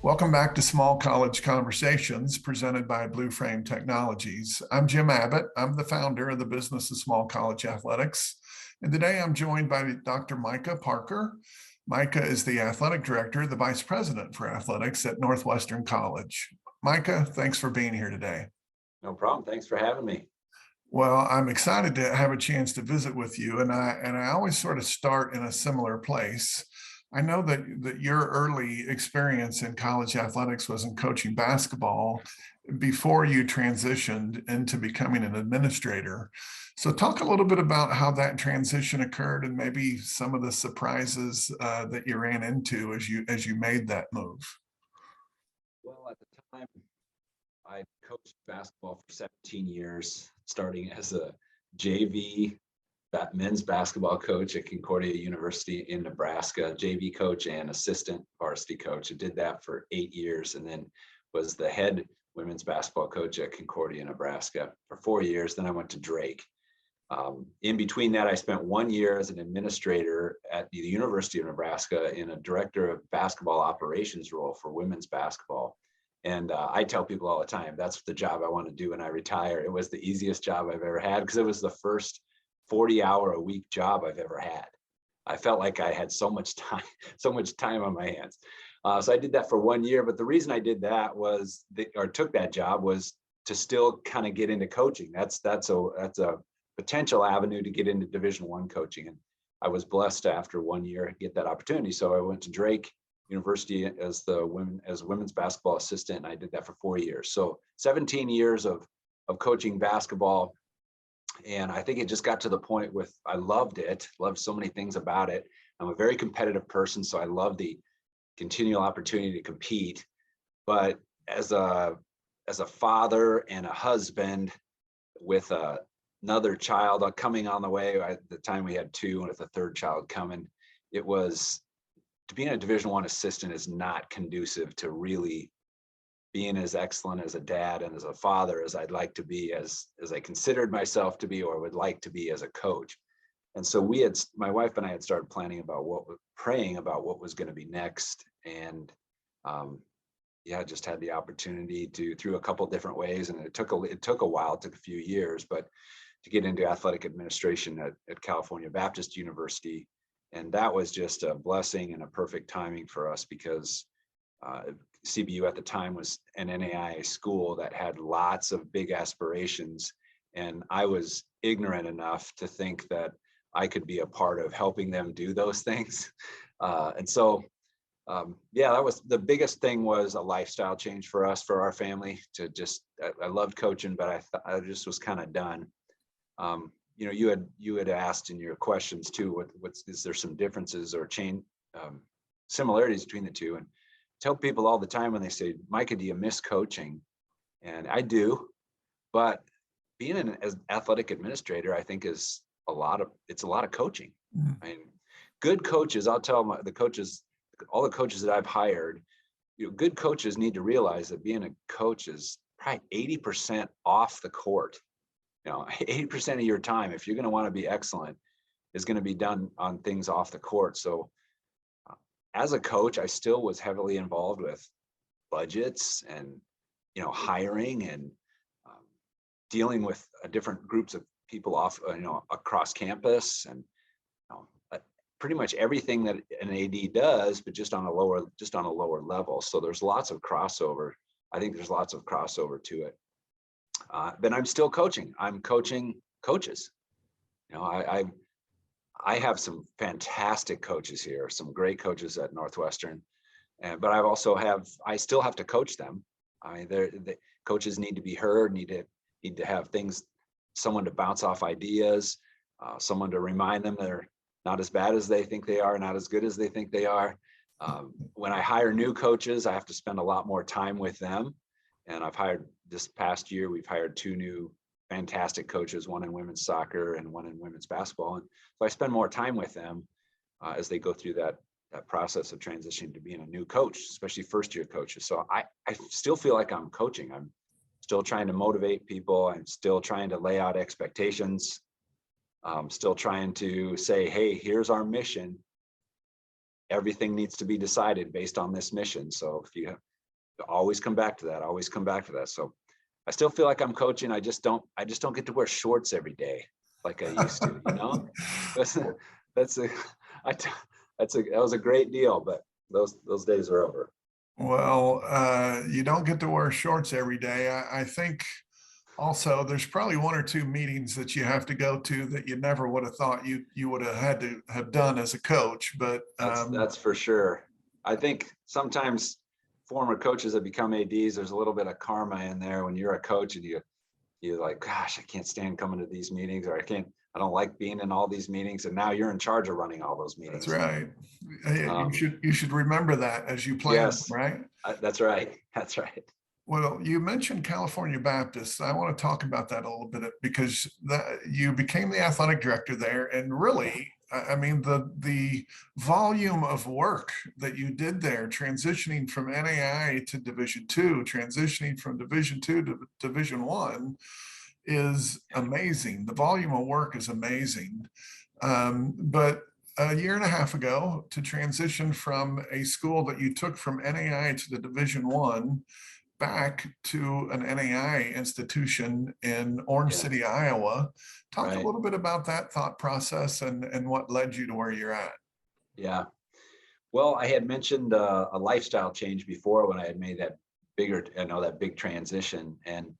Welcome back to Small College Conversations presented by Blue Frame Technologies. I'm Jim Abbott. I'm the founder of the Business of Small College Athletics. And today I'm joined by Dr. Micah Parker. Micah is the athletic director, the vice president for athletics at Northwestern College. Micah, thanks for being here today. No problem. Thanks for having me. Well, I'm excited to have a chance to visit with you. And I always sort of start in a similar place. I know that your early experience in college athletics was in coaching basketball before you transitioned into becoming an administrator. So talk a little bit about how that transition occurred and maybe some of the surprises that you ran into as you made that move. Well, at the time, I coached basketball for 17 years, starting as a JV men's basketball coach at Concordia University in Nebraska, JV coach and assistant varsity coach. I did that for 8 years and then was the head women's basketball coach at Concordia, Nebraska for 4 years. Then I went to Drake. In between that, I spent 1 year as an administrator at the University of Nebraska in a director of basketball operations role for women's basketball. And I tell people all the time, that's the job I want to do when I retire. It was the easiest job I've ever had because it was the first 40-hour-a-week job I've ever had. I felt like I had so much time on my hands. So I did that for 1 year. But the reason I did that took that job was to still kind of get into coaching. That's a potential avenue to get into Division I coaching. And I was blessed after 1 year to get that opportunity. So I went to Drake University as women's basketball assistant, and I did that for 4 years. So 17 years of coaching basketball. And I think it just got to the point I loved so many things about it. I'm a very competitive person, so I love the continual opportunity to compete. But as a father and a husband with another child coming on the way, at the time we had two, and with a third child coming, to being a Division I assistant is not conducive to really being as excellent as a dad and as a father as I'd like to be, as I considered myself to be, or would like to be as a coach. And so my wife and I had started praying about what was going to be next. And just had the opportunity through a couple different ways. And it took a while, it took a few years, but to get into athletic administration at California Baptist University. And that was just a blessing and a perfect timing for us because CBU at the time was an NAIA school that had lots of big aspirations. And I was ignorant enough to think that I could be a part of helping them do those things. That was the biggest thing, was a lifestyle change for us, for our family. I loved coaching, but I just was kind of done. You had asked in your questions too, is there some differences or similarities between the two? And tell people all the time when they say, Micah, do you miss coaching? And I do, but being an athletic administrator, I think it's a lot of coaching. I mean, good coaches, I'll tell all the coaches that I've hired, good coaches need to realize that being a coach is probably 80% off the court. 80% of your time, if you're going to want to be excellent, is going to be done on things off the court. So as a coach, I still was heavily involved with budgets and, hiring and dealing with different groups of people across campus, and pretty much everything that an AD does, but just on a lower level. So there's lots of crossover. I think there's lots of crossover to it. But I'm still coaching. I'm coaching coaches. I have some fantastic coaches here, some great coaches at Northwestern, but I still have to coach them. I mean, the coaches need to be heard, need to have someone to bounce off ideas, someone to remind them they're not as bad as they think they are, not as good as they think they are. When I hire new coaches, I have to spend a lot more time with them. And this past year, we've hired two new fantastic coaches, one in women's soccer and one in women's basketball. And so I spend more time with them as they go through that process of transitioning to being a new coach, especially first year coaches. So I still feel like I'm coaching. I'm still trying to motivate people. I'm still trying to lay out expectations. I'm still trying to say, hey, here's our mission. Everything needs to be decided based on this mission. So if you always come back to that. Always come back to that. So I still feel like I'm coaching. I just don't get to wear shorts every day like I used to. You know, that's a, that's a that was a great deal, but those days are over. Well, you don't get to wear shorts every day. I think also there's probably one or two meetings that you have to go to that you never would have thought you would have had to have done as a coach. But That's for sure. I think sometimes former coaches that become ADs, there's a little bit of karma in there when you're a coach and you're like, gosh, I can't stand coming to these meetings, or I don't like being in all these meetings. And now you're in charge of running all those that's meetings. right. You should remember that as you plan, Yes, right? that's right. That's right. Well, you mentioned California Baptist. I want to talk about that a little bit because you became the athletic director there, and really, I mean, the volume of work that you did there, transitioning from NAI to Division II, transitioning from Division II to Division I, is amazing. The volume of work is amazing. But a year and a half ago, to transition from a school that you took from NAI to the Division I back to an NAI institution in Orange City, Iowa. Talk a little bit about that thought process and what led you to where you're at. Yeah. Well, I had mentioned a lifestyle change before when I had made that that big transition. And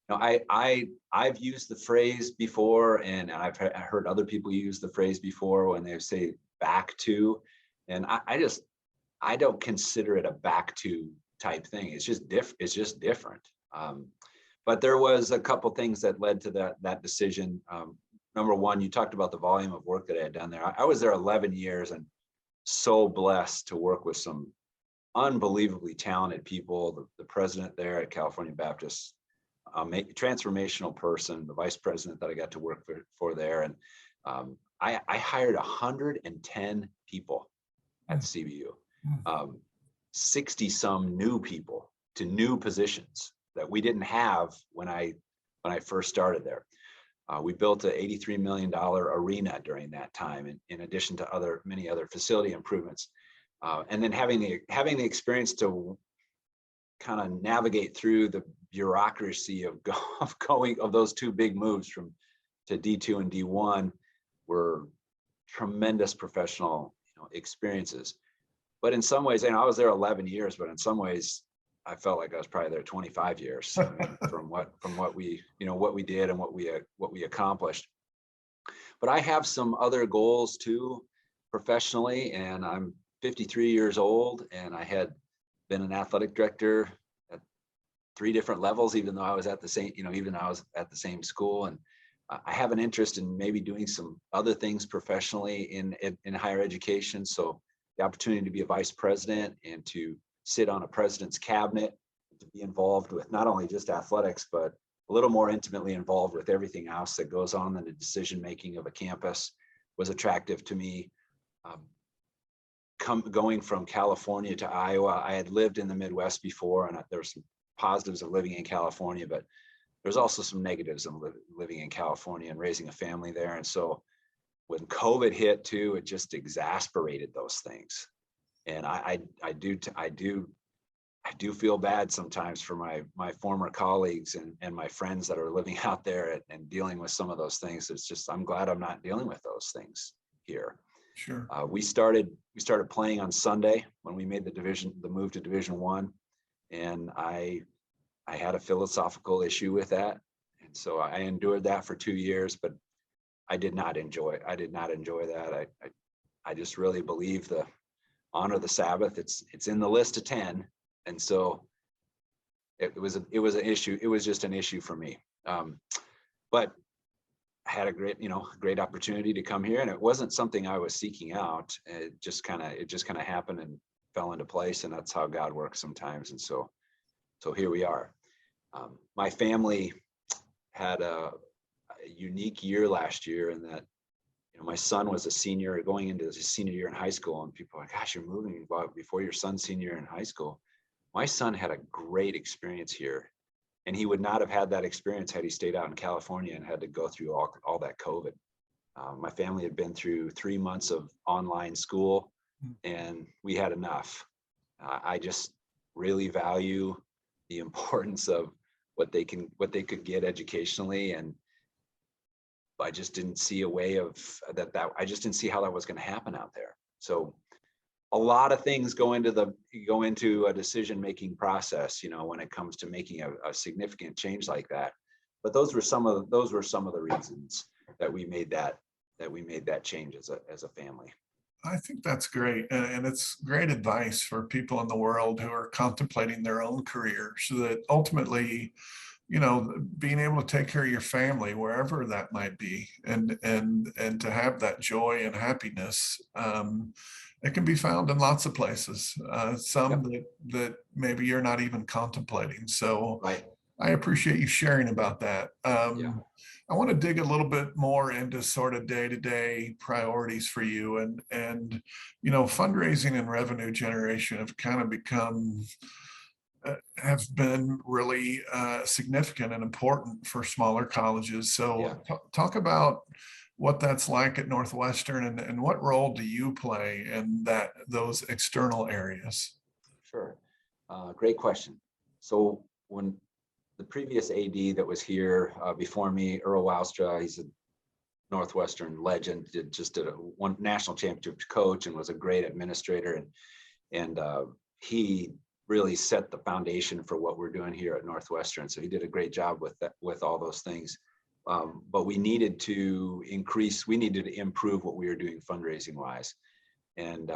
I've used the phrase before, and I've heard other people use the phrase before when they say back to, and I don't consider it a back to type thing. It's just different. But there was a couple things that led to that decision. Number one, you talked about the volume of work that I had done there. I was there 11 years and so blessed to work with some unbelievably talented people. The president there at California Baptist, a transformational person, the vice president that I got to work for there. And I hired 110 people at CBU. 60 some new people to new positions that we didn't have when I first started there. We built an $83 million arena during that time, in addition to many other facility improvements. And then having the experience to kind of navigate through the bureaucracy of those two big moves to D2 and D1 were tremendous professional experiences. But in some ways, I was there 11 years, but in some ways, I felt like I was probably there 25 years. I mean, from what we did and what we accomplished. But I have some other goals too, professionally, and I'm 53 years old, and I had been an athletic director at 3 different levels, even though I was at the same school. And I have an interest in maybe doing some other things professionally in higher education. So the opportunity to be a vice president and to sit on a president's cabinet, to be involved with not only just athletics, but a little more intimately involved with everything else that goes on in the decision making of a campus was attractive to me. Going from California to Iowa, I had lived in the Midwest before, and there were some positives of living in California, but there's also some negatives of living in California and raising a family there. And so when COVID hit too, it just exasperated those things. And I do feel bad sometimes for my former colleagues and my friends that are living out there and dealing with some of those things. It's just, I'm glad I'm not dealing with those things here. Sure. We started playing on Sunday when we made the move to Division I, and I had a philosophical issue with that. And so I endured that for 2 years, but I did not enjoy that. I just really believe the honor the Sabbath. It's in the list of 10. And so it was an issue. It was just an issue for me. But I had a great opportunity to come here, and it wasn't something I was seeking out. It just kind of happened and fell into place. And that's how God works sometimes. And so here we are. My family had a unique year last year in that, my son was a senior going into his senior year in high school, and people are like, gosh, you're moving before your son's senior year in high school. My son had a great experience here, and he would not have had that experience had he stayed out in California and had to go through all that COVID. My family had been through 3 months of online school, and we had enough. really value the importance of what they could get educationally. And I just didn't see a way of that I just didn't see how that was going to happen out there. So a lot of things go into a decision-making process, when it comes to making a significant change like that. But those were some of the reasons that we made that change as a family. I think that's great. And it's great advice for people in the world who are contemplating their own career, so that ultimately, being able to take care of your family wherever that might be, and to have that joy and happiness, it can be found in lots of places, some that maybe you're not even contemplating. So Right. I appreciate you sharing about that. Yeah. I want to dig a little bit more into sort of day-to-day priorities for you, and fundraising and revenue generation have kind of become have been really significant and important for smaller colleges. So talk about what that's like at Northwestern, and what role do you play in those external areas? Sure. Great question. So when the previous AD that was here before me, Earl Wowstra, he's a Northwestern legend, did a one national championship coach and was a great administrator. And he really set the foundation for what we're doing here at Northwestern. So he did a great job with all those things. But we needed to improve what we were doing fundraising wise. And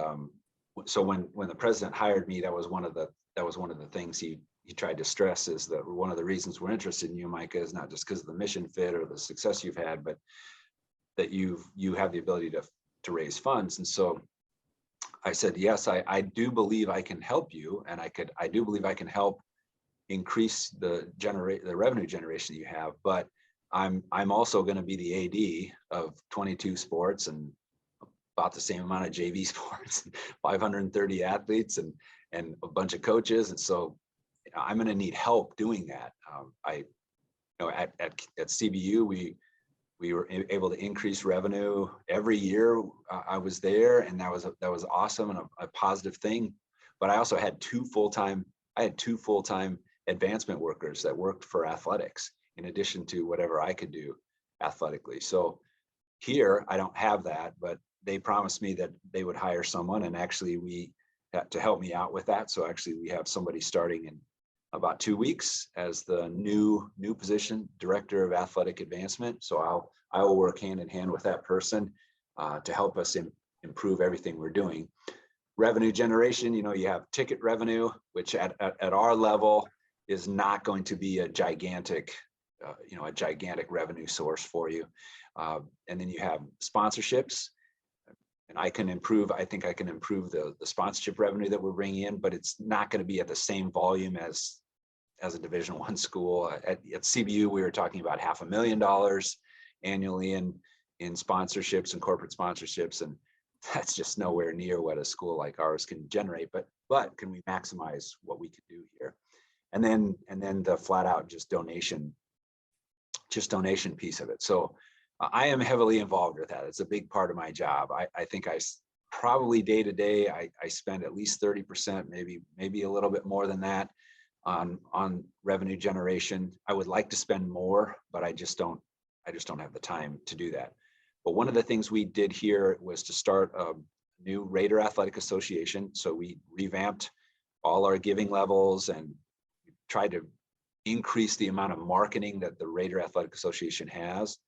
so when the president hired me, that was one of the things he tried to stress, is that one of the reasons we're interested in you, Micah, is not just because of the mission fit or the success you've had, but that you have the ability to raise funds. And so I said, yes, I do believe I can help you, and I do believe I can help increase the revenue generation that you have, but I'm also going to be the AD of 22 sports and about the same amount of JV sports, 530 athletes and a bunch of coaches. And so I'm going to need help doing that. At CBU, we were able to increase revenue every year I was there, and that was awesome and a positive thing. But I also had two full-time advancement workers that worked for athletics in addition to whatever I could do athletically. So here I don't have that, but they promised me that they would hire someone, and actually we had to help me out with that. So actually we have somebody starting in about 2 weeks as the new position, Director of Athletic Advancement. So I will work hand in hand with that person to help us improve everything we're doing. Revenue generation, you have ticket revenue, which at our level is not going to be a gigantic revenue source for you. And then you have sponsorships, and I think I can improve the sponsorship revenue that we're bringing in, but it's not going to be at the same volume as a Division I school. At CBU, we were talking about $500,000 annually in sponsorships and corporate sponsorships, and that's just nowhere near what a school like ours can generate. But can we maximize what we can do here? And then the flat out just donation piece of it. So I am heavily involved with that. It's a big part of my job. I think I probably day to day I spend at least 30%, maybe a little bit more than that on revenue generation. I would like to spend more, but I just don't have the time to do that. But one of the things we did here was to start a new Raider Athletic Association. So we revamped all our giving levels and tried to increase the amount of marketing that the Raider Athletic Association has,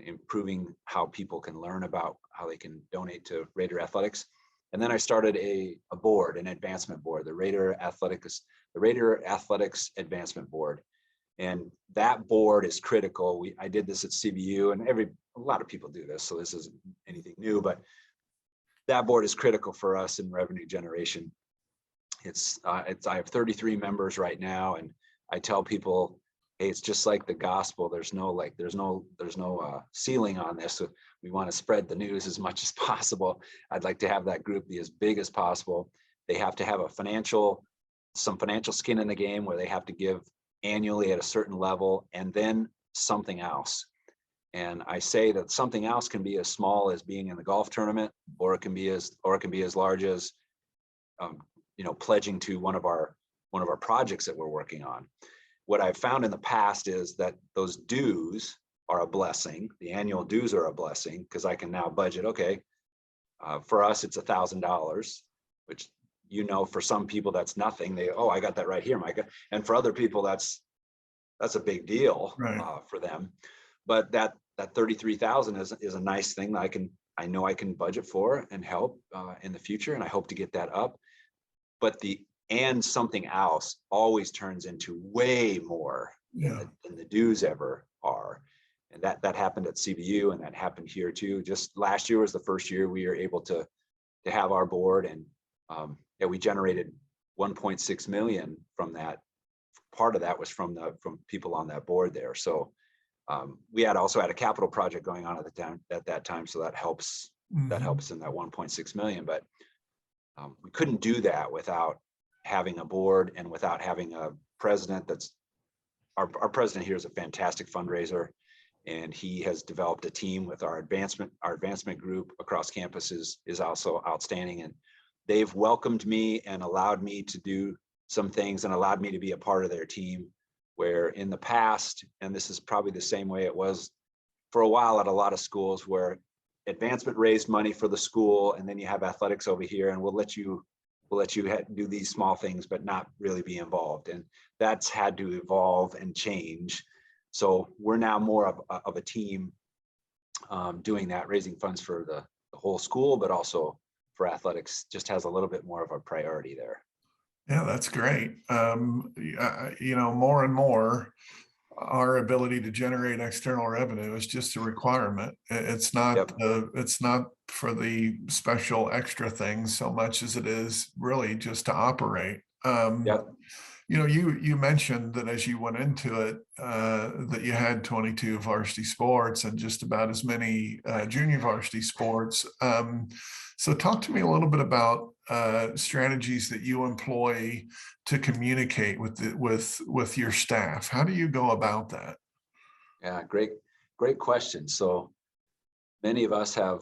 improving how people can learn about how they can donate to Raider Athletics. And then I started an advancement board, the Raider Athletics Advancement Board. And that board is critical. I did this at CBU, and a lot of people do this, so this isn't anything new, but that board is critical for us in revenue generation. I have 33 members right now, and I tell people, hey, it's just like the gospel. There's no ceiling on this. So we want to spread the news as much as possible. I'd like to have that group be as big as possible. They have to have some financial skin in the game, where they have to give annually at a certain level, and then something else. And I say that something else can be as small as being in the golf tournament, or it can be as large as pledging to one of our one of our projects that we're working on. What I've found in the past is that those dues are a blessing. The annual dues are a blessing because I can now budget. Okay, for us it's $1,000, which for some people that's nothing. I got that right here, Micah. And for other people that's a big deal Right. for them. But that 33,000 is a nice thing that I know I can budget for and help in the future, and I hope to get that up. But and something else always turns into way more Yeah. than the dues ever are. And that happened at CBU, and that happened here too. Just last year was the first year we were able to have our board, and we generated 1.6 million from that. Part of that was from people on that board there. So we also had a capital project going on at that time, so that helps. That helps in that 1.6 million. But we couldn't do that without having a board and without having a president. That's our president here is a fantastic fundraiser, and he has developed a team with our advancement group across campuses is also outstanding, and they've welcomed me and allowed me to do some things and allowed me to be a part of their team, where in the past, and this is probably the same way it was for a while at a lot of schools, where advancement raised money for the school, and then you have athletics over here, and we'll let you do these small things but not really be involved. And that's had to evolve and change. So we're now more of a team doing that, raising funds for the whole school, but also for athletics. Just has a little bit more of a priority there. Yeah, that's great. More and more, our ability to generate external revenue is just a requirement. It's not Yep. It's not for the special extra things so much as it is really just to operate. Yep. You mentioned that as you went into it, that you had 22 varsity sports and just about as many junior varsity sports. So talk to me a little bit about strategies that you employ to communicate with your staff. How do you go about that? Yeah, great question. So many of us have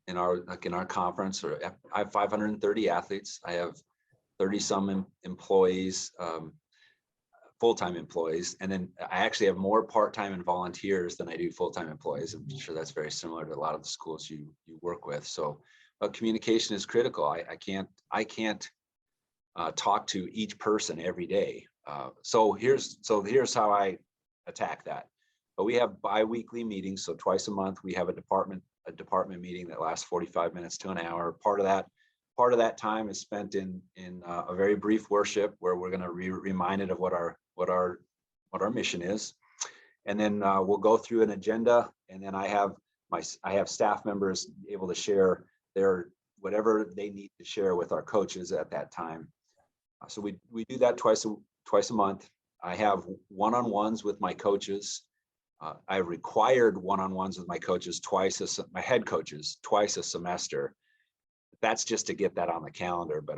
in our conference, or I have 530 athletes. I have 30 some employees, full-time employees, and then I actually have more part-time and volunteers than I do full-time employees. I'm sure that's very similar to a lot of the schools you work with. So, but communication is critical. I can't talk to each person every day. So here's how I attack that. But we have bi-weekly meetings, so twice a month we have a department meeting that lasts 45 minutes to an hour. Part of that time is spent in a very brief worship where we're going to be reminded of what our mission is, and then we'll go through an agenda, and then I have staff members able to share their whatever they need to share with our coaches at that time. So we do that twice a month. I have one-on-ones with my coaches. I've required one-on-ones with my coaches my head coaches twice a semester. That's just to get that on the calendar, but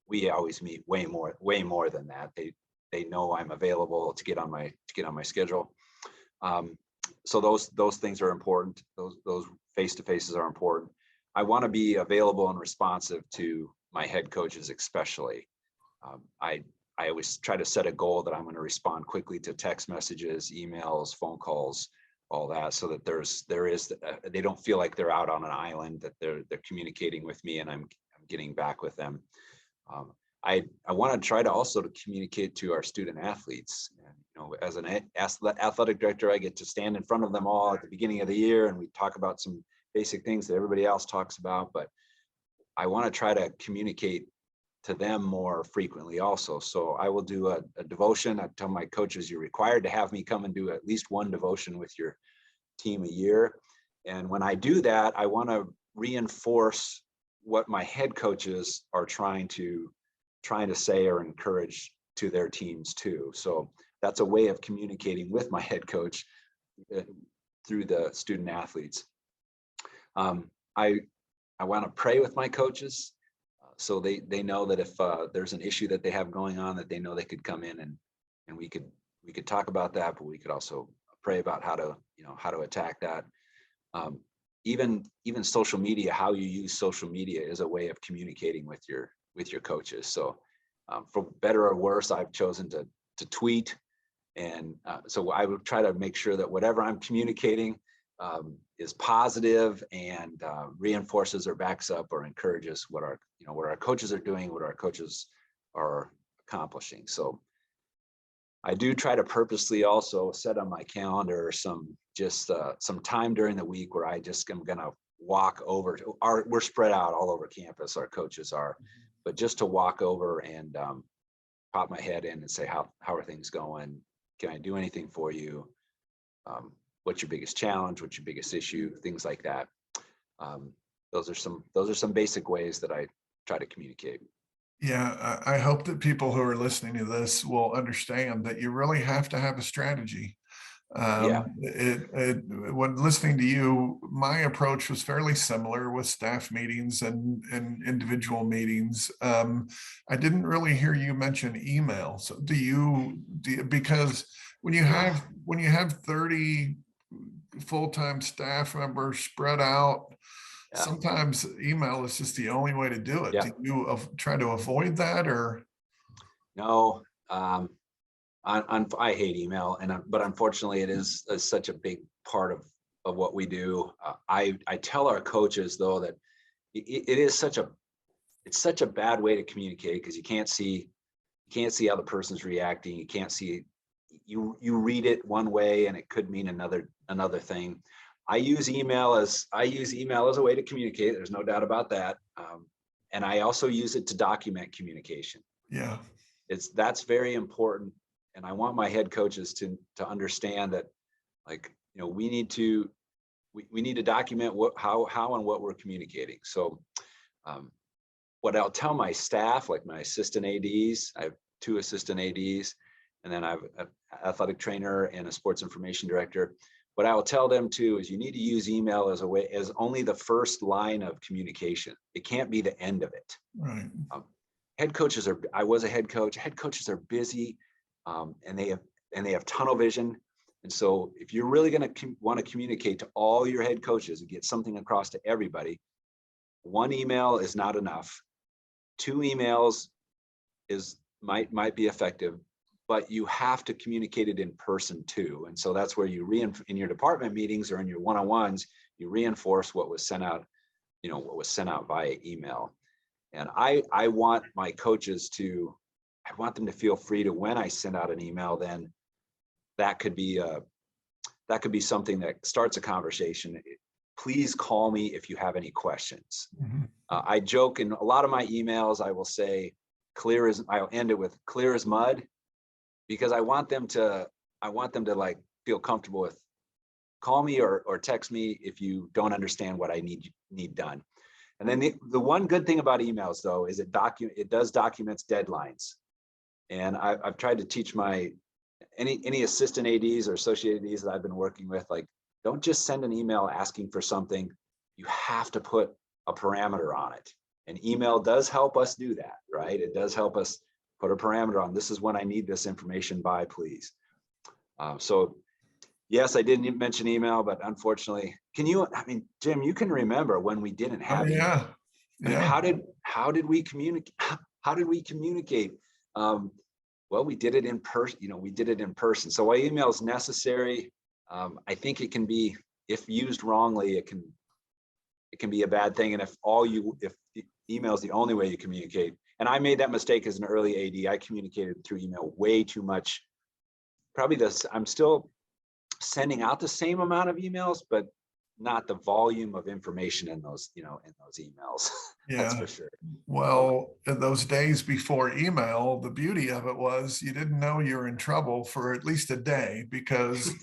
we always meet way more than that. They know I'm available to get on my schedule. So those things are important. Those face-to-faces are important. I want to be available and responsive to my head coaches, especially. I always try to set a goal that I'm going to respond quickly to text messages, emails, phone calls, all that, so that they don't feel like they're out on an island, that they're communicating with me and I'm getting back with them. I want to try to also to communicate to our student athletes. And, as an athletic director, I get to stand in front of them all at the beginning of the year, and we talk about some basic things that everybody else talks about. But I want to try to communicate to them more frequently also. So I will do a devotion. I tell my coaches, you're required to have me come and do at least one devotion with your team a year. And when I do that, I want to reinforce what my head coaches are trying to say or encourage to their teams too. So that's a way of communicating with my head coach through the student athletes. I want to pray with my coaches. So they know that if there's an issue that they have going on, that they know they could come in and we could talk about that, but we could also pray about how to attack that. Even social media, how you use social media is a way of communicating with your coaches. So For better or worse, I've chosen to tweet. And so I would try to make sure that whatever I'm communicating is positive and reinforces or backs up or encourages what our coaches are doing, what our coaches are accomplishing. So I do try to purposely also set on my calendar some time during the week where I just am going to walk over to we're spread out all over campus, our coaches are, but just to walk over and pop my head in and say, how are things going? Can I do anything for you? What's your biggest challenge? What's your biggest issue? Things like that. Those are some basic ways that I try to communicate. Yeah, I hope that people who are listening to this will understand that you really have to have a strategy. Yeah. When listening to you, my approach was fairly similar with staff meetings and individual meetings. I didn't really hear you mention email. So do you because when you have 30 full-time staff members spread out, Yeah. sometimes email is just the only way to do it. Yeah. Do you try to avoid that, or? No, I hate email, but unfortunately, it is such a big part of what we do. I tell our coaches though that it's such a bad way to communicate, because you can't see how the person's reacting. You can't see, you read it one way and it could mean another thing. I use email as a way to communicate. There's no doubt about that. And I also use it to document communication. Yeah. That's very important. And I want my head coaches to understand that, like, we need to document how and what we're communicating. So what I'll tell my staff, like my assistant ADs, I have 2 assistant ADs, and then I have an athletic trainer and a sports information director. What I will tell them too is you need to use email as only the first line of communication. It can't be the end of it. Right. I was a head coach. Head coaches are busy, and they have tunnel vision. And so if you're really going to want to communicate to all your head coaches and get something across to everybody, 1 email is not enough. 2 emails might be effective, but you have to communicate it in person too. And so that's where you in your department meetings or in your one-on-ones, you reinforce what was sent out, via email. And I want my coaches I want them to feel free to, when I send out an email, then that could be something that starts a conversation. Please call me if you have any questions. Mm-hmm. I joke in a lot of my emails, I will say I'll end it with clear as mud, because I want them to like feel comfortable with, call me or text me if you don't understand what I need done. And then the one good thing about emails though is it documents deadlines. And I've tried to teach any assistant ADs or associate ADs that I've been working with, like, don't just send an email asking for something. You have to put a parameter on it. And email does help us do that, right? It does help us put a parameter on, this is when I need this information by, please. So yes, I didn't mention email, but unfortunately, Jim, you can remember when we didn't have email. Yeah. How did we communicate? How did we communicate? Well, we did it in person. So while email is necessary, I think it can be, if used wrongly, it can be a bad thing. And if email is the only way you communicate, and I made that mistake as an early AD, I communicated through email way too much. I'm still sending out the same amount of emails, but not the volume of information in those emails. Yeah. That's for sure. Well, in those days before email, the beauty of it was you didn't know you were in trouble for at least a day, because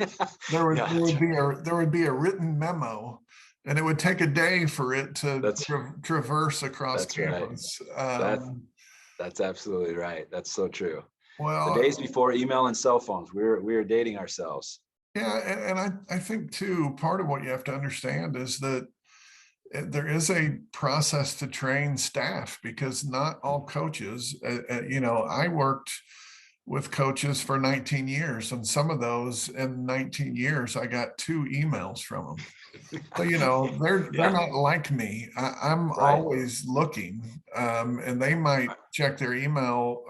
there would be a written memo, and it would take a day for it to traverse across campus. Right. That's absolutely right. That's so true. Well, the days before email and cell phones, we were dating ourselves. Yeah, and I think too, part of what you have to understand is that there is a process to train staff, because not all coaches, I worked with coaches for 19 years. And some of those in 19 years, I got 2 emails from them. So, they're Yeah, not like me. I'm right. always looking, and they might check their email,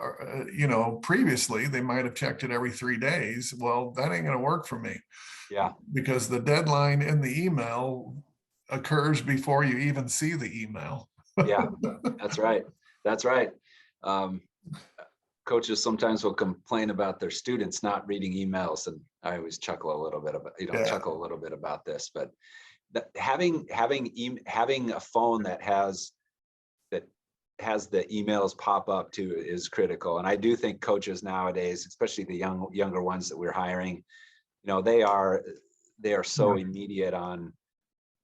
previously they might have checked it every 3 days. Well, that ain't going to work for me Yeah, because the deadline in the email occurs before you even see the email. yeah, that's right. That's right. Um, Coaches sometimes will complain about their students not reading emails, and I always chuckle a little bit about, Yeah. this, but having a phone that has the emails pop up too is critical. And I do think coaches nowadays, especially the younger ones that we're hiring, they are so immediate on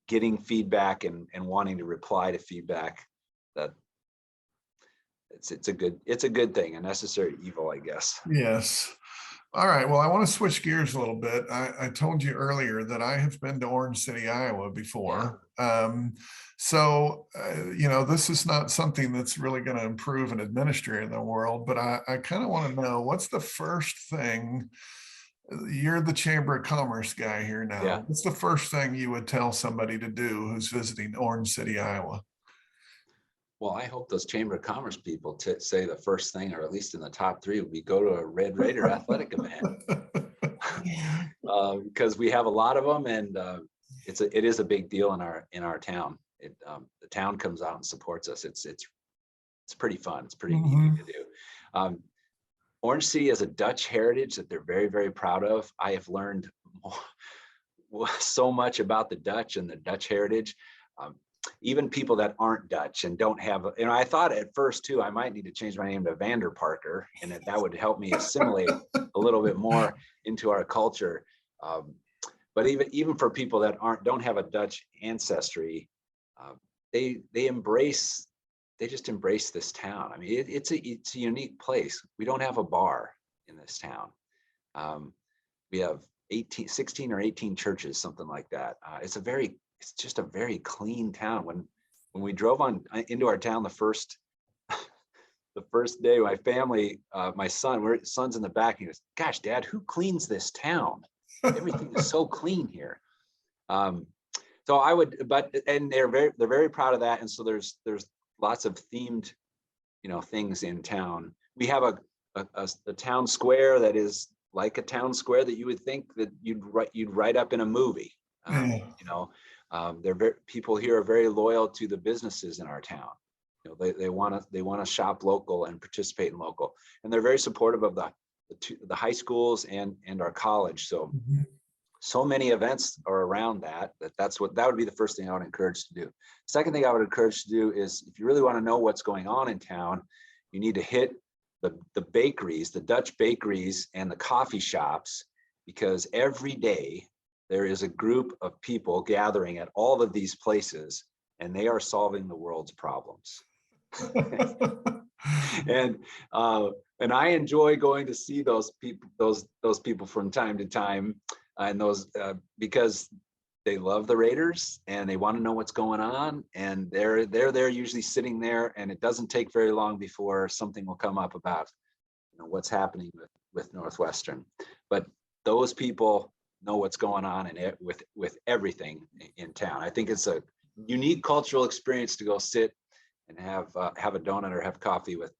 getting feedback and wanting to reply to feedback that it's a good thing, a necessary evil, I guess. Yes. All right. Well, I want to switch gears a little bit. I told you earlier that I have been to Orange City, Iowa Yeah. before. This is not something that's really going to improve an administrator in the world, but I kind of want to know what's the first thing. You're the Chamber of Commerce guy here now. Yeah. What's the first thing you would tell somebody to do who's visiting Orange City, Iowa? Well, I hope those Chamber of Commerce people say the first thing, or at least in the top 3, would be go to a Red Raider athletic event. Because we have a lot of them, and it is a big deal in our town. The town comes out and supports us. It's pretty fun. It's pretty neat to do. Orange City has a Dutch heritage that they're very, very proud of. I have learned so much about the Dutch and the Dutch heritage. Even people that aren't Dutch and don't have, I thought at first too, I might need to change my name to Vander Parker, and that would help me assimilate a little bit more into our culture. But even for people that don't have a Dutch ancestry, they just embrace this town. I mean, it's a unique place. We don't have a bar in this town. We have 16 or 18 churches, something like that. It's just a very clean town. When we drove into our town the first day, my family, my son's in the back, and he goes, "Gosh, Dad, who cleans this town? Everything is so clean here." So I would, and they're very proud of that. And so there's lots of themed, things in town. We have a town square that is like a town square that you would think that you'd write up in a movie. People here are very loyal to the businesses in our town. They want to shop local and participate in local, and they're very supportive of the high schools and our college. So many events are around that would be the first thing I would encourage to do. Second thing I would encourage to do is, if you really want to know what's going on in town, you need to hit the bakeries, the Dutch bakeries and the coffee shops, because every day there is a group of people gathering at all of these places, and they are solving the world's problems. And I enjoy going to see those people from time to time, and because they love the Raiders and they want to know what's going on, and they're usually sitting there, and it doesn't take very long before something will come up about what's happening with Northwestern. But those people know what's going on with everything in town. I think it's a unique cultural experience to go sit and have a donut or have coffee with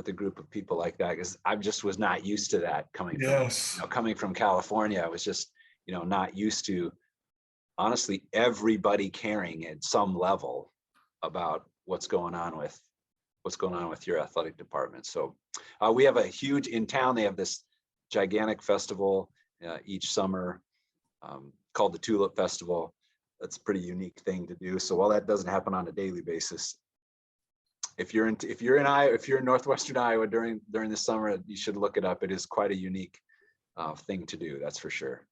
a group of people like that, because I just was not used to that coming from California. I was just not used to, honestly, everybody caring at some level about what's going on with your athletic department. So we have a huge, in town they have this gigantic festival each summer called the Tulip Festival. That's a pretty unique thing to do. So while that doesn't happen on a daily basis, if you're in Northwestern Iowa during the summer, you should look it up. It is quite a unique thing to do, that's for sure.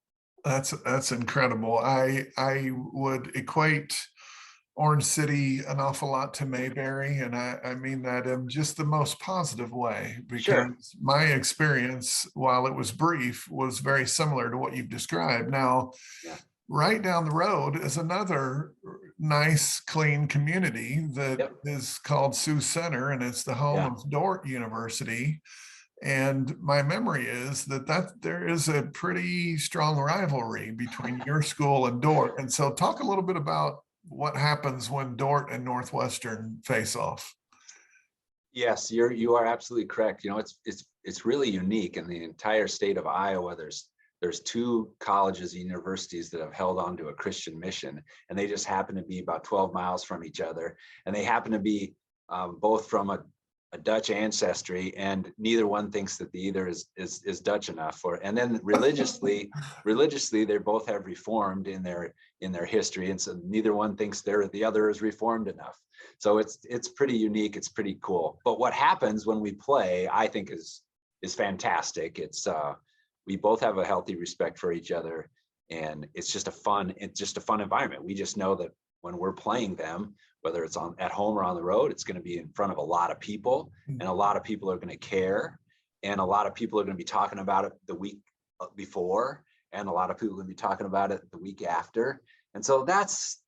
That's incredible. I would equate Orange City an awful lot to Mayberry, and I mean that in just the most positive way, because Sure. my experience, while it was brief, was very similar to what you've described. Now, Yeah. right down the road is another nice, clean community that is called Sioux Center, and it's the home of Dordt University. And my memory is that there is a pretty strong rivalry between your school and Dort. And so talk a little bit about what happens when Dort and Northwestern face off. Yes, you are absolutely correct. You know, it's really unique in the entire state of Iowa. There's two colleges and universities that have held on to a Christian mission, and they just happen to be about 12 miles from each other, and they happen to be both from a Dutch ancestry, and neither one thinks that the either is Dutch enough. And then religiously, they both have reformed in their history, and so neither one thinks the other is reformed enough. So it's pretty unique. It's pretty cool. But what happens when we play, I think, is fantastic. We both have a healthy respect for each other, and it's just a fun environment. We just know that when we're playing them, whether it's at home or on the road, it's going to be in front of a lot of people, and a lot of people are going to care, and a lot of people are going to be talking about it the week before, and a lot of people are going to be talking about it the week after. And so that's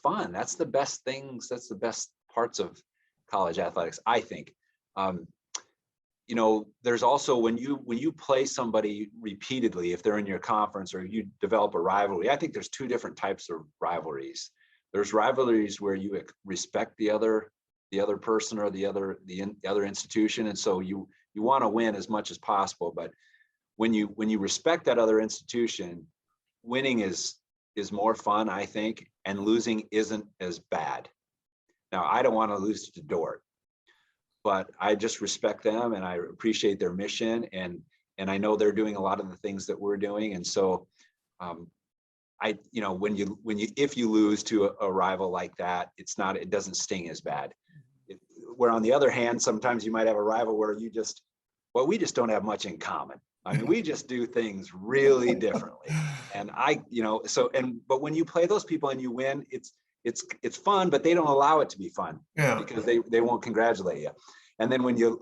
fun. That's the best things. That's the best parts of college athletics, I think. There's also when you play somebody repeatedly, if they're in your conference or you develop a rivalry, I think there's two different types of rivalries. There's rivalries where you respect the other person or the other institution, and so you want to win as much as possible. But when you respect that other institution, winning is more fun, I think, and losing isn't as bad. Now, I don't want to lose to Dort, but I just respect them and I appreciate their mission, and I know they're doing a lot of the things that we're doing, and so if you lose to a rival like that, it doesn't sting as bad. Where on the other hand, sometimes you might have a rival where we just don't have much in common. I mean, we just do things really differently. And but when you play those people and you win, it's fun, but they don't allow it to be fun because they won't congratulate you. And then when you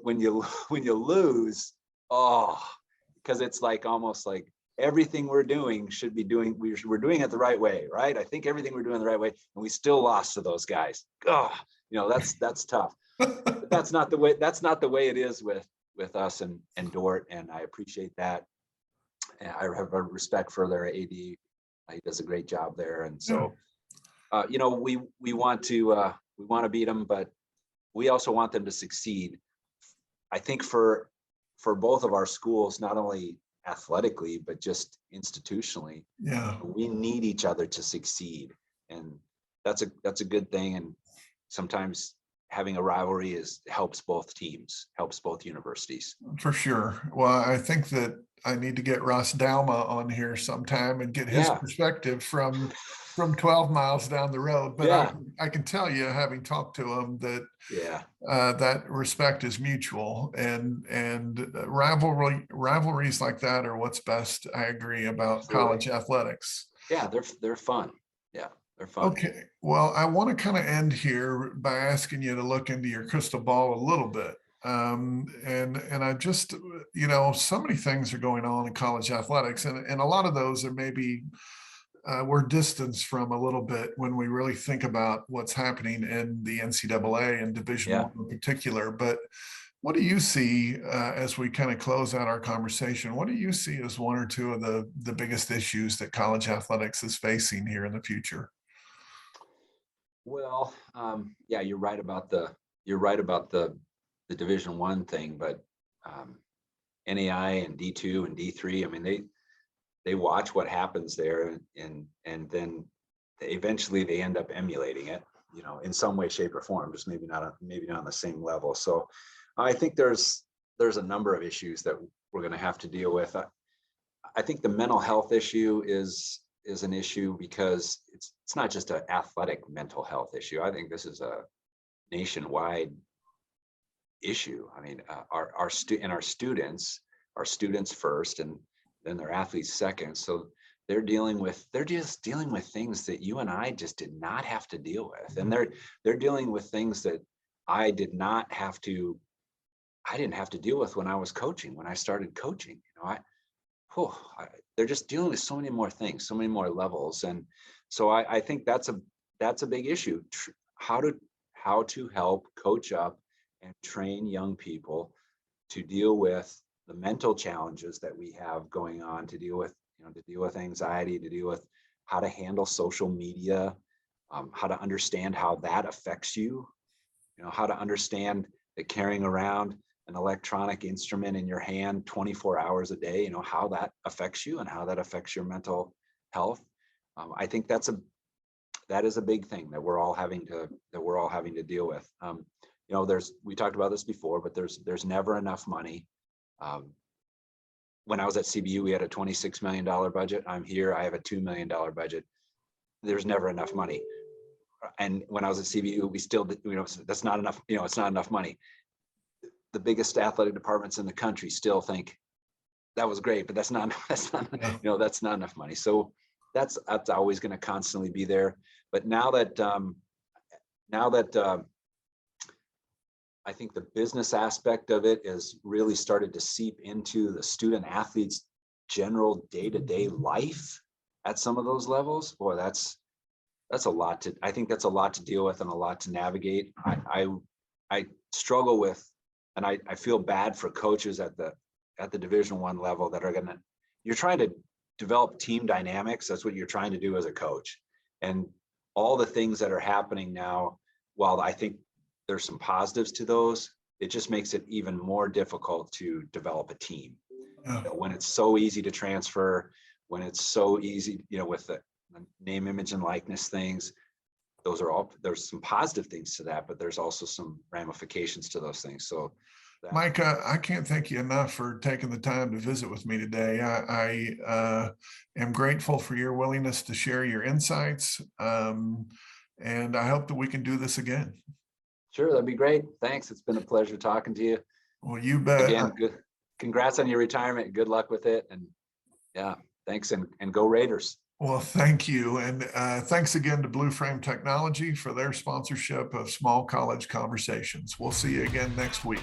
lose, because it's like almost like everything we're doing we're doing it the right way, right? I think everything we're doing the right way, and we still lost to those guys. That's tough. But that's not the way it is with us and Dort, and I appreciate that. And I have a respect for their AD. He does a great job there, and so we want to beat them, but we also want them to succeed. I think for both of our schools, not only athletically but just institutionally, we need each other to succeed, and that's a good thing. And sometimes having a rivalry helps both teams, helps both universities. For sure. Well, I think that I need to get Ross Dalma on here sometime and get his perspective from 12 miles down the road. But I can tell you, having talked to him, that that respect is mutual, and rivalries like that are what's best. I agree about college athletics. Yeah, they're fun. Yeah. They're fun. Okay. Well, I want to kind of end here by asking you to look into your crystal ball a little bit. And I just, so many things are going on in college athletics, and a lot of those are maybe we're distanced from a little bit when we really think about what's happening in the NCAA and Division I in particular. But what do you see as we kind of close out our conversation? What do you see as one or two of the biggest issues that college athletics is facing here in the future? Well, you're right about the Division I thing, but NAI and D2 and D3, I mean, they watch what happens there, and then eventually they end up emulating it, in some way, shape, or form, just maybe not on the same level. So I think there's a number of issues that we're going to have to deal with. I think the mental health issue is an issue because it's not just an athletic mental health issue. I think this is a nationwide issue. I mean, our students first, and then their athletes second. So they're just dealing with things that you and I just did not have to deal with, and they're dealing with things that I didn't have to deal with when I was coaching. When I started coaching, they're just dealing with so many more things, so many more levels. And so I think that's a big issue. How to help coach up and train young people to deal with the mental challenges that we have going on, to deal with, to deal with anxiety, to deal with how to handle social media, how to understand how that affects you, how to understand that carrying around an electronic instrument in your hand 24 hours a day, how that affects you and how that affects your mental health. I think that is a big thing that we're all having to deal with. We talked about this before, but there's never enough money. When I was at CBU, we had a $26 million budget. I'm here, I have a $2 million budget. There's never enough money. And when I was at CBU, we still, that's not enough, it's not enough money. The biggest athletic departments in the country still think that was great, but that's not enough money. So that's always going to constantly be there. But now that I think the business aspect of it is really started to seep into the student athletes' general day-to-day life at some of those levels. Boy, that's a lot I think that's a lot to deal with and a lot to navigate. I struggle with, and I feel bad for coaches at the Division I level that are you're trying to develop team dynamics. That's what you're trying to do as a coach. And all the things that are happening now, while I think there's some positives to those, it just makes it even more difficult to develop a team. When it's so easy to transfer, when it's so easy, with the name, image, and likeness things, there's some positive things to that, but there's also some ramifications to those things. So Micah, I can't thank you enough for taking the time to visit with me today. I am grateful for your willingness to share your insights, and I hope that we can do this again. Sure, that'd be great. Thanks. It's been a pleasure talking to you. Well, you bet. Again, congrats on your retirement. Good luck with it. And yeah, thanks, and go Raiders. Well, thank you. And thanks again to Blue Frame Technology for their sponsorship of Small College Conversations. We'll see you again next week.